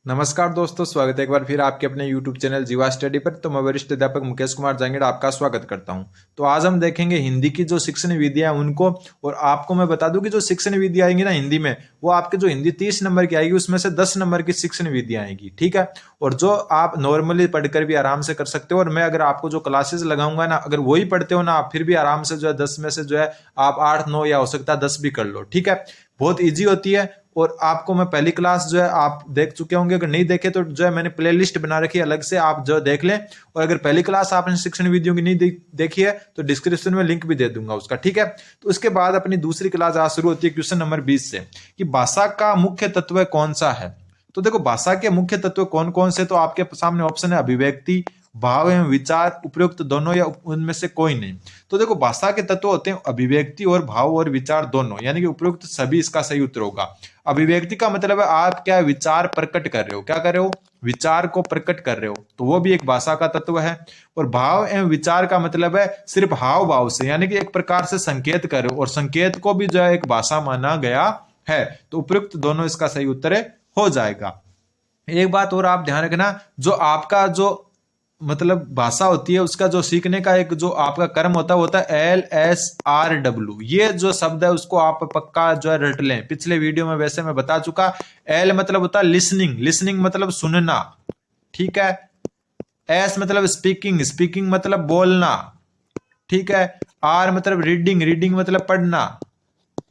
नमस्कार दोस्तों, स्वागत है एक बार फिर आपके अपने YouTube चैनल जीवा स्टडी पर। तो मैं वरिष्ठ अध्यापक मुकेश कुमार जांगीड़ा आपका स्वागत करता हूं। तो आज हम देखेंगे हिंदी की जो शिक्षण विधियां उनको, और आपको मैं बता दूं कि जो शिक्षण विधि आएंगी ना हिंदी में, वो आपके जो हिंदी 30 नंबर की आएगी उसमें से 10 नंबर की शिक्षण विधियां आएगी, ठीक है। और जो आप नॉर्मली पढ़कर भी आराम से कर सकते हो, और मैं अगर आपको जो क्लासेस लगाऊंगा ना, अगर वही पढ़ते हो ना आप, फिर भी आराम से जो है 10 में से जो है आप 8, 9 या हो सकता है 10 भी कर लो, ठीक है। बहुत ईजी होती है। और आपको मैं पहली क्लास जो है आप देख चुके होंगे, अगर नहीं देखे तो जो है मैंने प्लेलिस्ट बना रखी है अलग से, आप जो देख लें। और अगर पहली क्लास आपने शिक्षण विधियों की नहीं देखी है तो डिस्क्रिप्शन में लिंक भी दे दूंगा उसका, ठीक है। तो उसके बाद अपनी दूसरी क्लास आज शुरू होती है क्वेश्चन नंबर 20 से, कि भाषा का मुख्य तत्व कौन सा है। तो देखो भाषा के मुख्य तत्व कौन कौन से, तो आपके सामने ऑप्शन है अभिव्यक्ति, भाव एवं विचार, उपयुक्त दोनों या उनमें से कोई नहीं। तो देखो भाषा के तत्व होते हैं अभिव्यक्ति और भाव और विचार दोनों, यानी कि उपयुक्त सभी इसका सही उत्तर होगा। अभिव्यक्ति का मतलब है आप क्या विचार प्रकट कर रहे हो, क्या कर रहे हो, विचार को प्रकट कर रहे हो, तो वो भी एक भाषा का तत्व है। और भाव एवं विचार का मतलब है सिर्फ हाव भाव से, यानी कि एक प्रकार से संकेत कर रहे हो, और संकेत को भी जो है एक भाषा माना गया है। तो उपयुक्त दोनों इसका सही उत्तर हो जाएगा। एक बात और आप ध्यान रखना, जो आपका जो मतलब भाषा होती है उसका जो सीखने का एक जो आपका कर्म होता है वो होता है LSRW। ये जो शब्द है उसको आप पक्का जो है रट लें, पिछले वीडियो में वैसे मैं बता चुका। L मतलब होता है लिसनिंग, लिसनिंग मतलब सुनना, ठीक है। S मतलब स्पीकिंग, स्पीकिंग मतलब बोलना, ठीक है। R मतलब रीडिंग, रीडिंग मतलब पढ़ना।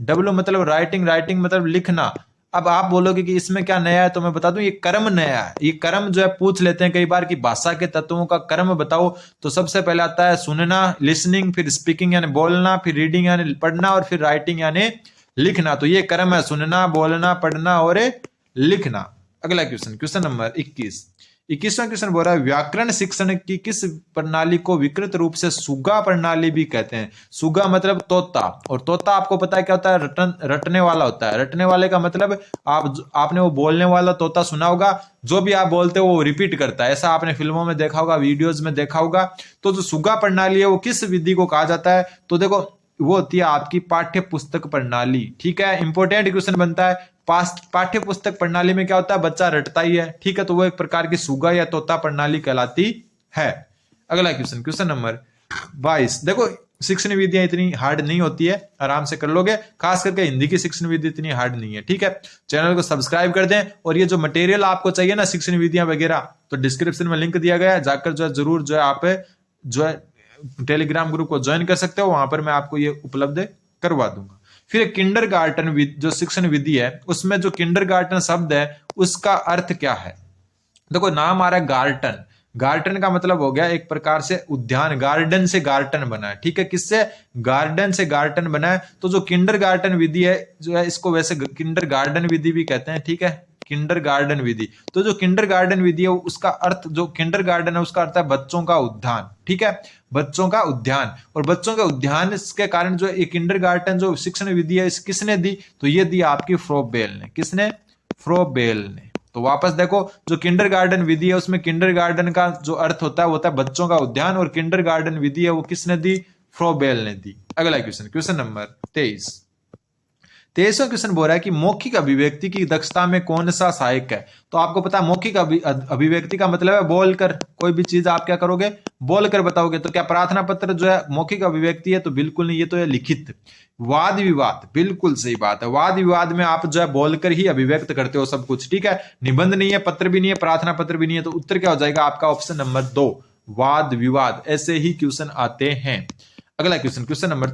W मतलब राइटिंग, राइटिंग मतलब लिखना। अब आप बोलोगे कि इसमें क्या नया है, तो मैं बता दूं ये कर्म नया है। ये कर्म जो है पूछ लेते हैं कई बार कि भाषा के तत्वों का कर्म बताओ, तो सबसे पहले आता है सुनना, लिसनिंग, फिर स्पीकिंग यानी बोलना, फिर रीडिंग यानी पढ़ना, और फिर राइटिंग यानी लिखना। तो ये कर्म है, सुनना, बोलना, पढ़ना और लिखना। अगला क्वेश्चन, क्वेश्चन नंबर 21वां क्वेश्चन बोल रहा है व्याकरण शिक्षण की किस प्रणाली को विकृत रूप से सुगा प्रणाली भी कहते हैं। सुगा मतलब तोता, और तोता आपको पता है क्या होता है, रटने वाला होता है। रटने वाले का मतलब आपने वो बोलने वाला तोता सुना होगा, जो भी आप बोलते हो वो रिपीट करता है, ऐसा आपने फिल्मों में देखा होगा, वीडियोज में देखा होगा। तो जो सुगा प्रणाली है वो किस विधि को कहा जाता है, तो देखो वो होती है आपकी पाठ्य पुस्तक प्रणाली, ठीक है। इंपॉर्टेंट क्वेश्चन बनता है। पाठ्य पुस्तक प्रणाली में क्या होता है, बच्चा रटता ही है, ठीक है। तो वो एक प्रकार की सुगा या तोता प्रणाली कहलाती है। अगला क्वेश्चन, क्वेश्चन नंबर 22। देखो शिक्षण विधियां इतनी हार्ड नहीं होती है, आराम से कर लोगे। खास करके हिंदी की शिक्षण विधि इतनी हार्ड नहीं है, ठीक है। चैनल को सब्सक्राइब कर दें, और ये जो मटेरियल आपको चाहिए ना शिक्षण विधियां वगैरह, तो डिस्क्रिप्शन में लिंक दिया गया है, जाकर जो है जरूर जो है आप जो है टेलीग्राम ग्रुप को ज्वाइन कर सकते हो, वहां पर मैं आपको ये उपलब्ध करवा दूंगा। फिर किंडरगार्टन जो शिक्षण विधि है उसमें जो किंडरगार्टन शब्द है उसका अर्थ क्या है। देखो नाम आ रहा है गार्टन, गार्टन का मतलब हो गया एक प्रकार से उद्यान, गार्डन से गार्टन बना है, ठीक है। किससे, गार्डन से गार्टन बना है। तो जो किंडरगार्टन विधि है जो है, इसको वैसे किंडरगार्टन विधि भी कहते हैं, ठीक है, किंडरगार्टन विधि। तो जो किंडरगार्टन विधि है उसका अर्थ, जो किंडरगार्टन है उसका अर्थ है बच्चों का उद्यान, ठीक है, बच्चों का उद्यान। और बच्चों के उद्यान के कारण जो एक किंडरगार्टन जो शिक्षण विधि है किसने दी, तो ये दी आपकी फ्रोबेल ने। किसने, फ्रोबेल ने। तो वापस देखो जो किंडरगार्टन विधि है उसमें किंडरगार्टन का जो अर्थ होता है वो होता है बच्चों का उद्यान, और किंडरगार्टन विधि है वो किसने दी, फ्रोबेल ने दी। अगला क्वेश्चन, क्वेश्चन नंबर 23वां क्वेश्चन बोल रहा है कि मौखिक अभिव्यक्ति की दक्षता में कौन सा सहायक है। तो आपको पता है मौखिक अभिव्यक्ति का मतलब है बोलकर, कोई भी चीज आप क्या करोगे, बोलकर बताओगे। तो क्या प्रार्थना पत्र जो है मौखिक अभिव्यक्ति है, तो बिल्कुल नहीं, ये तो है लिखित। वाद विवाद, बिल्कुल सही बात है, वाद विवाद में आप जो है बोलकर ही अभिव्यक्त करते हो सब कुछ, ठीक है। निबंध नहीं है, पत्र भी नहीं है, प्रार्थना पत्र भी नहीं है, तो उत्तर क्या हो जाएगा आपका ऑप्शन नंबर 2, वाद विवाद। ऐसे ही क्वेश्चन आते हैं। अगला क्वेश्चन, क्वेश्चन नंबर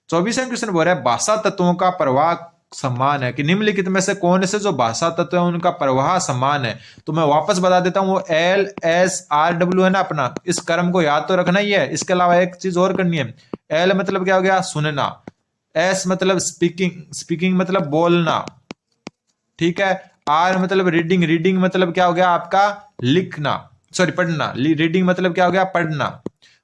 24वां क्वेश्चन बोल रहा है भाषा तत्वों का प्रवाह समान है, कि निम्नलिखित में से कौन से जो भाषा तत्व है उनका प्रवाह समान है। तो मैं वापस बता देता हूं, वो LSRW है ना अपना, इस कर्म को याद तो रखना ही है। इसके अलावा एक चीज और करनी है। L मतलब क्या हो गया, सुनना। S मतलब स्पीकिंग, स्पीकिंग मतलब बोलना, ठीक है। R मतलब रीडिंग, रीडिंग मतलब क्या हो गया आपका, लिखना, सॉरी पढ़ना। रीडिंग मतलब क्या हो गया, पढ़ना।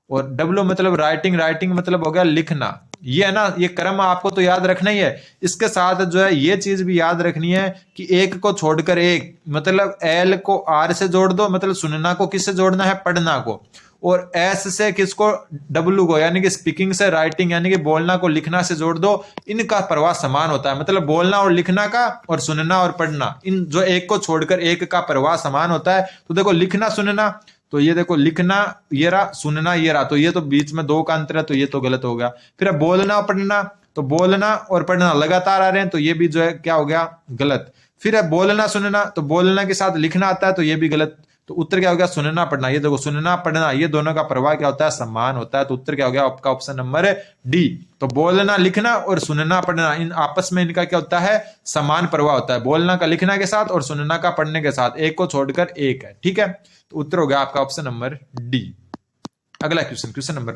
और W मतलब राइटिंग, राइटिंग मतलब हो गया लिखना, ये है ना, ये क्रम आपको तो याद रखना ही है। इसके साथ जो है ये चीज भी याद रखनी है कि एक को छोड़कर एक, मतलब एल को आर से जोड़ दो, मतलब सुनना को किससे जोड़ना है, पढ़ना को, और एस से किसको, डब्ल्यू को, यानी कि स्पीकिंग से राइटिंग यानी कि बोलना को लिखना से जोड़ दो। इनका प्रवाह समान होता है, मतलब बोलना और लिखना का और सुनना और पढ़ना, इन जो एक को छोड़कर एक का प्रवाह समान होता है। तो देखो लिखना सुनना, तो ये देखो लिखना ये रहा, सुनना ये रहा, तो ये तो बीच में दो का अंतर है, तो ये तो गलत हो गया। फिर अब बोलना और पढ़ना, तो बोलना और पढ़ना लगातार आ रहे हैं, तो ये भी जो है क्या हो गया, गलत। फिर है बोलना सुनना, तो बोलना के साथ लिखना आता है, तो ये भी गलत। तो उत्तर क्या हो गया, सुनना पढ़ना। ये देखो सुनना पढ़ना ये दोनों का प्रवाह क्या होता है, समान होता है। तो उत्तर क्या हो गया आपका, ऑप्शन नंबर डी। तो बोलना लिखना और सुनना पढ़ना, इन आपस में इनका क्या होता है, समान प्रवाह होता है। बोलना का लिखना के साथ और सुनना का पढ़ने के साथ, एक को छोड़कर एक है, ठीक है। तो उत्तर हो गया आपका ऑप्शन नंबर डी। अगला क्वेश्चन, क्वेश्चन नंबर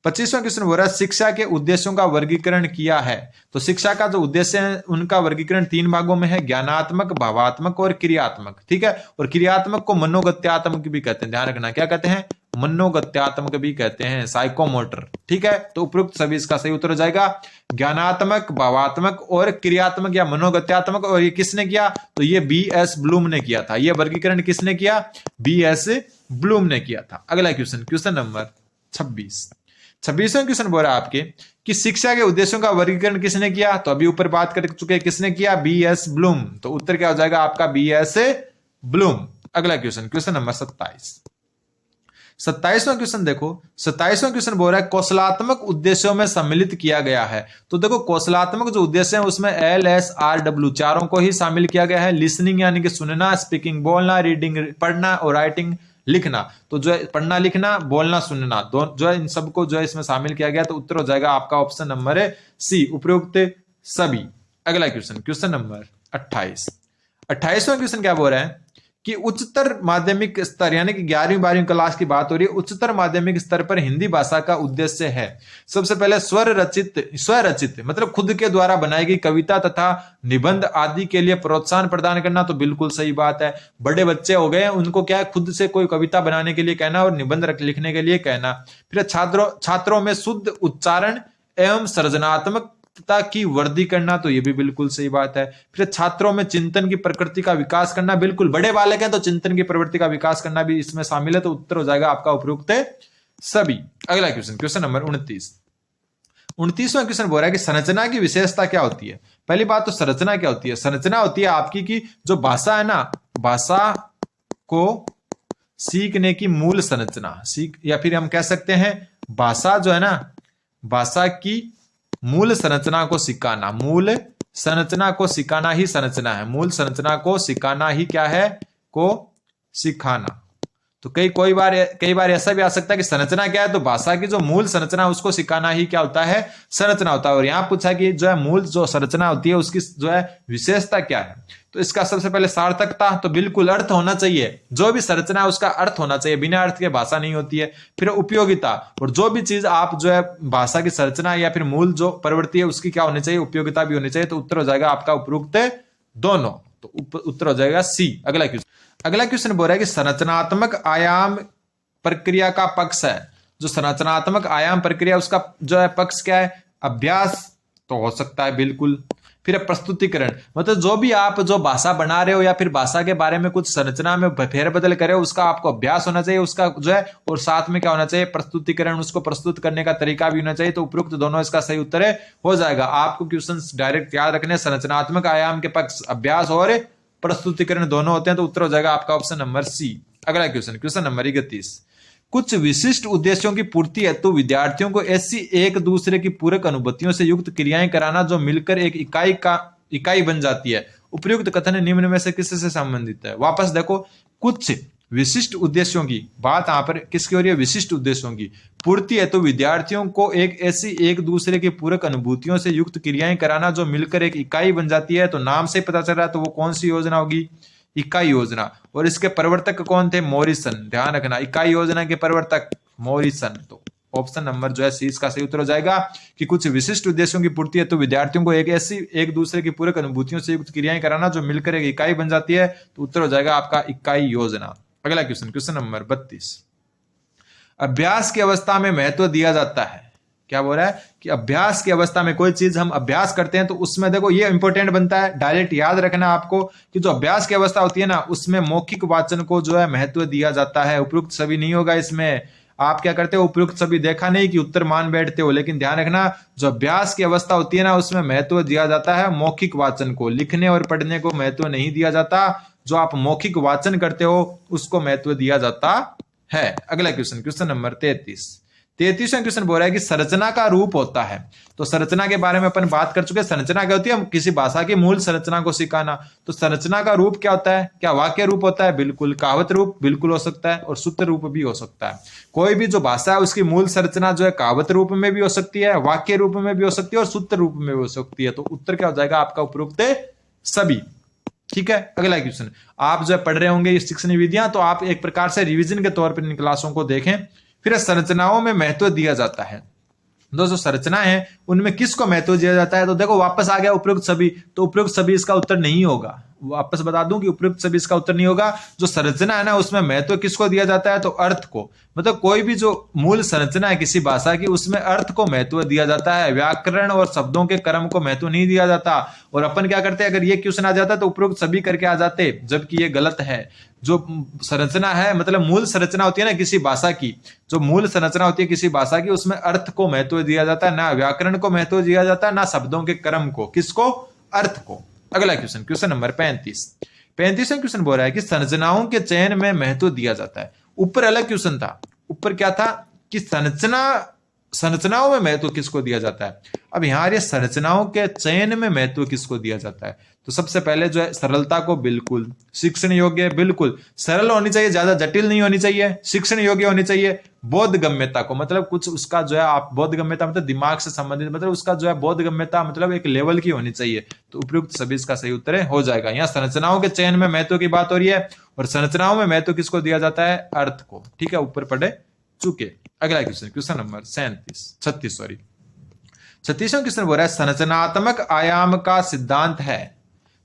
25वां क्वेश्चन बोल रहा है शिक्षा के उद्देश्यों का वर्गीकरण किया है। तो शिक्षा का जो उद्देश्य है उनका वर्गीकरण 3 भागों में है, ज्ञानात्मक, भावात्मक और क्रियात्मक, ठीक है। और क्रियात्मक को मनोगत्यात्मक भी कहते हैं, ध्यान रखना, क्या कहते हैं, मनोगत्यात्मक भी कहते हैं, साइकोमोटर, ठीक है। तो उपयुक्त सभी इसका सही उत्तर हो जाएगा ज्ञानात्मक, भावात्मक और क्रियात्मक या मनोगत्यात्मक। और ये किसने किया, तो ये बी.एस. ब्लूम ने किया था। ये वर्गीकरण किसने किया, बी.एस. ब्लूम ने किया था। अगला क्वेश्चन, क्वेश्चन नंबर 26वां क्वेश्चन बोल रहा है आपके कि शिक्षा के उद्देश्यों का वर्गीकरण किसने किया। तो अभी ऊपर बात कर चुके हैं, किसने किया, बी.एस. ब्लूम। तो उत्तर क्या हो जाएगा आपका, बी.एस. ब्लूम। अगला क्वेश्चन, क्वेश्चन नंबर 27वां क्वेश्चन देखो, 27वां क्वेश्चन बोल रहा है कौशलात्मक उद्देश्यों में सम्मिलित किया गया है। तो देखो कौशलात्मक जो उद्देश्य है उसमें LSRW चारों को ही शामिल किया गया है। लिसनिंग यानी कि सुनना, स्पीकिंग बोलना, रीडिंग पढ़ना और राइटिंग लिखना। तो जो है पढ़ना लिखना, बोलना सुनना, जो है इन सबको जो है इसमें शामिल किया गया। तो उत्तर हो जाएगा आपका ऑप्शन नंबर सी, उपयुक्त सभी। अगला क्वेश्चन, क्वेश्चन नंबर 28वां क्वेश्चन क्या बोल रहा है कि उच्चतर माध्यमिक स्तर यानी कि 11वीं 12वीं क्लास की बात हो रही है। उच्चतर माध्यमिक स्तर पर हिंदी भाषा का उद्देश्य है सबसे पहले स्वरचित मतलब खुद के द्वारा बनाई गई कविता तथा निबंध आदि के लिए प्रोत्साहन प्रदान करना। तो बिल्कुल सही बात है, बड़े बच्चे हो गए उनको क्या है, खुद से कोई कविता बनाने के लिए कहना और निबंध लिखने के लिए कहना। फिर छात्रों में शुद्ध उच्चारण एवं सृजनात्मक की वृद्धि करना। तो ये भी बिल्कुल सही बात है। फिर छात्रों में चिंतन की प्रकृति का विकास करना, बिल्कुल बड़े बालक हैं तो चिंतन की प्रवृत्ति का विकास करना भी इसमें शामिल है। तो उत्तर हो जाएगा आपका उपयुक्त सभी। अगला क्वेश्चन, क्वेश्चन नंबर 29वां क्वेश्चन बोल रहा है कि संरचना की विशेषता क्या होती है। पहली बात तो संरचना क्या होती है, संरचना होती है आपकी की जो भाषा है ना, भाषा को सीखने की मूल संरचना, या फिर हम कह सकते हैं भाषा जो है ना, भाषा की मूल संरचना को सिखाना। मूल संरचना को सिखाना ही संरचना है। मूल संरचना को सिखाना ही क्या है, को सिखाना। तो कई बार ऐसा भी आ सकता है कि संरचना क्या है, तो भाषा की जो मूल संरचना उसको सिखाना ही क्या होता है, संरचना होता है। और यहां पूछा कि जो है मूल जो संरचना होती है उसकी जो है विशेषता क्या है। तो इसका सबसे पहले सार्थकता, तो बिल्कुल अर्थ होना चाहिए, जो भी संरचना है उसका अर्थ होना चाहिए, बिना अर्थ के भाषा नहीं होती है। फिर उपयोगिता, और जो भी चीज आप जो है भाषा की संरचना या फिर मूल जो प्रवृत्ति है उसकी क्या होनी चाहिए, उपयोगिता भी होनी चाहिए। तो उत्तर हो जाएगा आपका उपयुक्त दोनों। तो उत्तर हो जाएगा सी। अगला क्वेश्चन बोल रहा है कि संरचनात्मक आयाम प्रक्रिया का पक्ष है। जो संरचनात्मक आयाम प्रक्रिया उसका जो है पक्ष क्या है, अभ्यास तो हो सकता है बिल्कुल। फिर प्रस्तुतिकरण, मतलब जो भी आप जो भाषा बना रहे हो या फिर भाषा के बारे में कुछ संरचना में फेरबदल करे हो उसका आपको अभ्यास होना चाहिए उसका जो है, और साथ में क्या होना चाहिए, प्रस्तुतिकरण, उसको प्रस्तुत करने का तरीका भी होना चाहिए। तो उपयुक्त दोनों इसका सही उत्तर हो जाएगा। आपको क्वेश्चन डायरेक्ट याद रखने, संरचनात्मक आयाम के पक्ष अभ्यास और प्रस्तुतिकरण दोनों होते हैं। तो उत्तर हो जाएगा आपका ऑप्शन नंबर सी। अगला क्वेश्चन, क्वेश्चन नंबर 31, कुछ विशिष्ट उद्देश्यों की पूर्ति हेतु विद्यार्थियों को ऐसी एक दूसरे की पूरक अनुभूतियों से युक्त क्रियाएं कराना जो मिलकर एक इकाई बन जाती है। उपयुक्त कथन निम्न में से किससे संबंधित है। वापस देखो, कुछ विशिष्ट उद्देश्यों की बात यहां पर किसकी हो रही है, विशिष्ट उद्देश्यों की पूर्ति हेतु विद्यार्थियों को एक दूसरे की पूरक अनुभूतियों से युक्त क्रियाएं कराना जो मिलकर एक इकाई बन जाती है। तो नाम से पता चल रहा है, तो वो कौन सी योजना होगी, इकाई योजना। और इसके प्रवर्तक कौन थे, मॉरिसन। ध्यान रखना, इकाई योजना के प्रवर्तक मॉरिसन। तो ऑप्शन नंबर जो है सी इसका सही उत्तर हो जाएगा कि कुछ विशिष्ट उद्देश्यों की पूर्ति है तो विद्यार्थियों को एक दूसरे की पूरक अनुभूतियों से युक्त क्रियाएं कराना जो मिलकर एक इकाई बन जाती है। तो उत्तर हो जाएगा आपका इकाई योजना। अगला क्वेश्चन, क्वेश्चन नंबर 32, अभ्यास की अवस्था में महत्व दिया जाता है। क्या बोल रहा है कि अभ्यास की अवस्था में कोई चीज हम अभ्यास करते हैं तो उसमें देखो ये इंपॉर्टेंट बनता है, डायरेक्ट याद रखना आपको कि जो अभ्यास की अवस्था होती है ना उसमें मौखिक वाचन को जो है महत्व दिया जाता है, उपयुक्त सभी नहीं होगा इसमें। आप क्या करते हो, उपयुक्त सभी देखा नहीं कि उत्तर मान बैठते हो, लेकिन ध्यान रखना जो अभ्यास की अवस्था होती है ना उसमें महत्व दिया जाता है मौखिक वाचन को, लिखने और पढ़ने को महत्व नहीं दिया जाता। जो आप मौखिक वाचन करते हो उसको महत्व दिया जाता है। अगला क्वेश्चन, क्वेश्चन नंबर 33वां क्वेश्चन बोल रहा है कि संरचना का रूप होता है। तो संरचना के बारे में अपन बात कर चुके हैं। संरचना क्या होती है, किसी भाषा की मूल संरचना को सिखाना। तो संरचना का रूप क्या होता है, क्या वाक्य रूप होता है, बिल्कुल। कहावत रूप बिल्कुल हो सकता है, और सूत्र रूप भी हो सकता है। कोई भी जो भाषा है उसकी मूल संरचना जो है कहावत रूप में भी हो सकती है, वाक्य रूप में भी हो सकती है, और सूत्र रूप में भी हो सकती है। तो उत्तर क्या हो जाएगा आपका, उपरोक्त सभी। ठीक है। अगला क्वेश्चन, आप जो पढ़ रहे होंगे ये शिक्षण विधियां, तो आप एक प्रकार से रिवीजन के तौर पर इन क्लासों को देखें। फिर संरचनाओं में महत्व दिया जाता है। दोस्तों संरचना है उनमें किसको महत्व दिया जाता है, तो देखो वापस आ गया उपयुक्त सभी। तो उपयुक्त सभी इसका उत्तर नहीं होगा, वापस बता दूं कि उपयुक्त सभी इसका उत्तर नहीं होगा। जो संरचना है ना उसमें महत्व किसको दिया जाता है, तो अर्थ को। मतलब कोई भी जो मूल संरचना है किसी भाषा की उसमें अर्थ को महत्व दिया जाता है, व्याकरण और शब्दों के क्रम को महत्व नहीं दिया जाता। और अपन क्या करते हैं, अगर ये क्वेश्चन आ जाता तो उपयुक्त सभी करके आ जाते, जबकि ये गलत है। जो संरचना है मतलब मूल संरचना होती है ना किसी भाषा की, जो मूल संरचना होती है किसी भाषा की उसमें अर्थ को महत्व दिया जाता है, ना व्याकरण को महत्व दिया जाता है, ना शब्दों के क्रम को। किसको, अर्थ को। अगला क्वेश्चन, क्वेश्चन नंबर 35वां क्वेश्चन बोल रहा है कि संरचनाओं के चयन में महत्व दिया जाता है। ऊपर अलग क्वेश्चन था, ऊपर क्या था कि संरचनाओं में महत्व किसको दिया जाता है। अब यहां ये संरचनाओं के चयन में महत्व किसको दिया जाता है। तो सबसे पहले जो है सरलता को, बिल्कुल। शिक्षण योग्य, बिल्कुल सरल होनी चाहिए, ज्यादा जटिल नहीं होनी चाहिए। शिक्षण योग्य होनी चाहिए। बोधगम्यता को, मतलब कुछ उसका जो है आप बोधगम्यता मतलब दिमाग से संबंधित, मतलब उसका जो है बोधगम्यता मतलब एक लेवल की होनी चाहिए। तो उपयुक्त सभी इसका सही उत्तर हो जाएगा। यहाँ संरचनाओं के चयन में महत्व की बात हो रही है, और संरचनाओं में महत्व किसको दिया जाता है, अर्थ को। ठीक है, ऊपर पढ़े चुके। अगला क्वेश्चन, क्वेश्चन नंबर 36वां क्वेश्चन बोल रहा है संरचनात्मक आयाम का सिद्धांत है।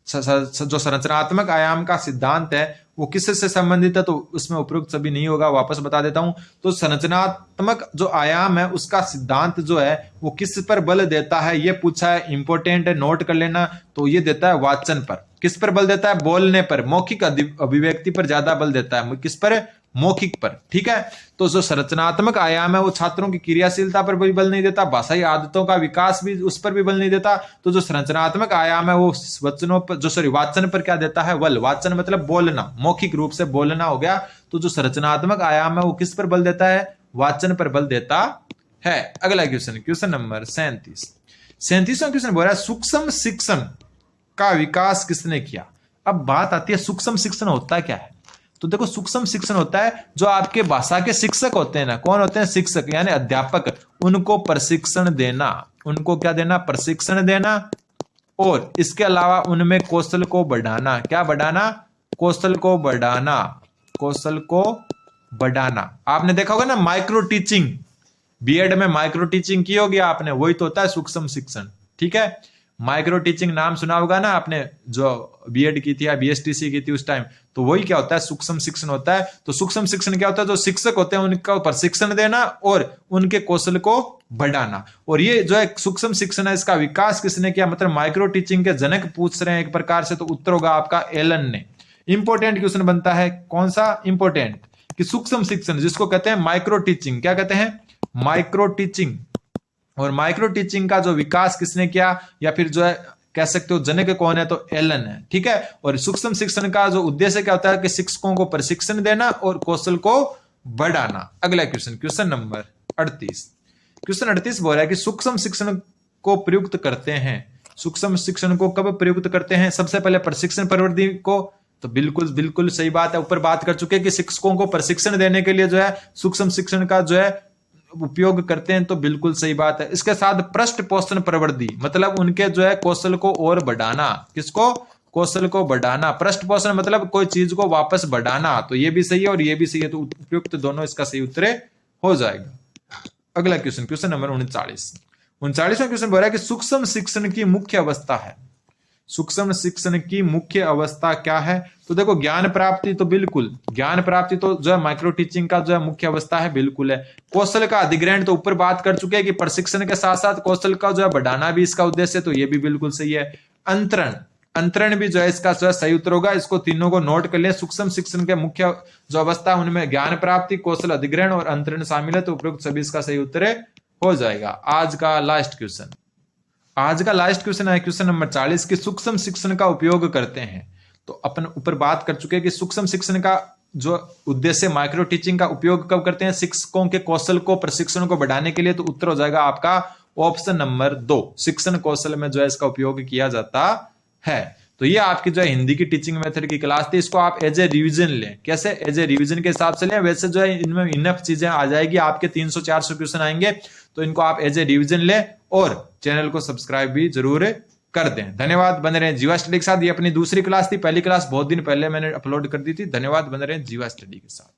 जो संरचनात्मक आयाम का सिद्धांत है वो किससे संबंधित है, तो उसमें उपयुक्त सभी नहीं होगा, वापस बता देता हूं। तो संरचनात्मक जो आयाम है उसका सिद्धांत जो है वो किस पर बल देता है, ये पूछा है, इंपॉर्टेंट है, नोट कर लेना। तो ये देता है वाचन पर। किस पर बल देता है, बोलने पर, मौखिक अभिव्यक्ति पर ज्यादा बल देता है। किस पर, मौखिक पर। ठीक है। तो जो संरचनात्मक आयाम है वो छात्रों की क्रियाशीलता पर भी बल नहीं देता, भाषाई आदतों का विकास भी उस पर भी बल नहीं देता। तो जो संरचनात्मक आयाम है वो वचनों पर, वाचन पर क्या देता है, बल। वाचन मतलब बोलना, मौखिक रूप से बोलना हो गया। तो जो संरचनात्मक आयाम है वो किस पर बल देता है, वाचन पर बल देता है। अगला क्वेश्चन, क्वेश्चन नंबर 37वां क्वेश्चन बोल रहा है सूक्ष्म शिक्षण का विकास किसने किया। अब बात आती है सूक्ष्म शिक्षण होता क्या है। तो देखो सूक्ष्म शिक्षण होता है जो आपके भाषा के शिक्षक होते हैं ना, कौन होते हैं, शिक्षक यानी अध्यापक, उनको प्रशिक्षण देना। उनको क्या देना, प्रशिक्षण देना। और इसके अलावा उनमें कौशल को बढ़ाना। क्या बढ़ाना, कौशल को बढ़ाना, कौशल को बढ़ाना। आपने देखा होगा ना माइक्रो टीचिंग, बीएड में माइक्रो टीचिंग की होगी आपने, वही तो होता है सूक्ष्म शिक्षण। ठीक है, माइक्रो टीचिंग नाम सुना होगा ना आपने, जो बीएड की थी या बीएसटीसी की थी उस टाइम। तो वही क्या होता है, सूक्ष्म शिक्षण होता है। तो सूक्ष्म शिक्षण क्या होता है, जो शिक्षक होते हैं उनका प्रशिक्षण देना और उनके कौशल को बढ़ाना। और ये जो है सूक्ष्म शिक्षण है, इसका विकास किसने किया, मतलब माइक्रो टीचिंग के जनक पूछ रहे हैं एक प्रकार से, तो उत्तर होगा आपका एलन ने। इंपॉर्टेंट क्वेश्चन बनता है, कौन सा इंपॉर्टेंट, कि सूक्ष्म शिक्षण जिसको कहते हैं माइक्रो टीचिंग, क्या कहते हैं, माइक्रो टीचिंग। और माइक्रो टीचिंग का जो विकास किसने किया, या फिर जो है कह सकते हो जनक कौन है, तो एलन है। ठीक है। और सूक्ष्म शिक्षण का जो उद्देश्य क्या होता है कि शिक्षकों को प्रशिक्षण देना और कौशल को बढ़ाना। अगला क्वेश्चन, क्वेश्चन नंबर 38। क्वेश्चन 38 बोल रहा है कि सूक्ष्म शिक्षण को प्रयुक्त करते हैं। सूक्ष्म शिक्षण को कब प्रयुक्त करते हैं, सबसे पहले प्रशिक्षण प्रवृत्ति को। तो बिल्कुल बिल्कुल सही बात है, ऊपर बात कर चुके हैं कि शिक्षकों को प्रशिक्षण देने के लिए जो है सूक्ष्म शिक्षण का जो है उपयोग करते हैं। तो बिल्कुल सही बात है। इसके साथ पृष्ठ पोषण प्रवृत्ति, मतलब उनके जो है कौशल को और बढ़ाना। किसको, कौशल को बढ़ाना। पृष्ठ पोषण मतलब कोई चीज को वापस बढ़ाना। तो ये भी सही है और ये भी सही है, तो उपयुक्त दोनों इसका सही उत्तर हो जाएगा। अगला क्वेश्चन, क्वेश्चन नंबर 39वां क्वेश्चन बोल रहा है कि सूक्ष्म शिक्षण की मुख्य अवस्था है। सूक्ष्म शिक्षण की मुख्य अवस्था क्या है? तो देखो ज्ञान प्राप्ति तो बिल्कुल, ज्ञान प्राप्ति तो जो है माइक्रो टीचिंग का जो है मुख्य अवस्था है, बिल्कुल है। कौशल का अधिग्रहण तो ऊपर बात कर चुके हैं कि प्रशिक्षण के साथ साथ कौशल का जो है बढ़ाना भी इसका उद्देश्य है, तो ये भी बिल्कुल सही है। अंतरण, अंतरण भी जो है इसका जो है सही उत्तर होगा। इसको तीनों को नोट कर ले। सूक्ष्म शिक्षण के मुख्य जो अवस्था है उनमें ज्ञान प्राप्ति, कौशल अधिग्रहण और अंतरण शामिल है, तो उपयुक्त सभी इसका सही उत्तर हो जाएगा। आज का लास्ट क्वेश्चन, आज का लास्ट क्वेश्चन है क्वेश्चन नंबर 40 कि सूक्ष्म शिक्षण का उपयोग करते हैं। तो अपन ऊपर बात कर चुके हैं कि सूक्ष्म शिक्षण का जो उद्देश्य माइक्रो टीचिंग का उपयोग कब करते हैं? शिक्षकों के कौशल को, प्रशिक्षण को बढ़ाने के लिए। तो उत्तर हो जाएगा आपका ऑप्शन नंबर 2, शिक्षण कौशल में जो है इसका उपयोग किया जाता है। तो ये आपकी जो है हिंदी की टीचिंग मेथड की क्लास थी। इसको आप एज ए रिवीजन लें। कैसे? एज ए रिवीजन के हिसाब से लें। वैसे जो है इनमें इनफ चीजें आ जाएगी, आपके 300-400 क्वेश्चन आएंगे, तो इनको आप एज ए रिवीजन लें और चैनल को सब्सक्राइब भी जरूर कर दें। धन्यवाद। बने रहें जीवा स्टडी के साथ। ये अपनी दूसरी क्लास थी, पहली क्लास बहुत दिन पहले मैंने अपलोड कर दी थी। धन्यवाद। बने रहें जीवा स्टडी के साथ।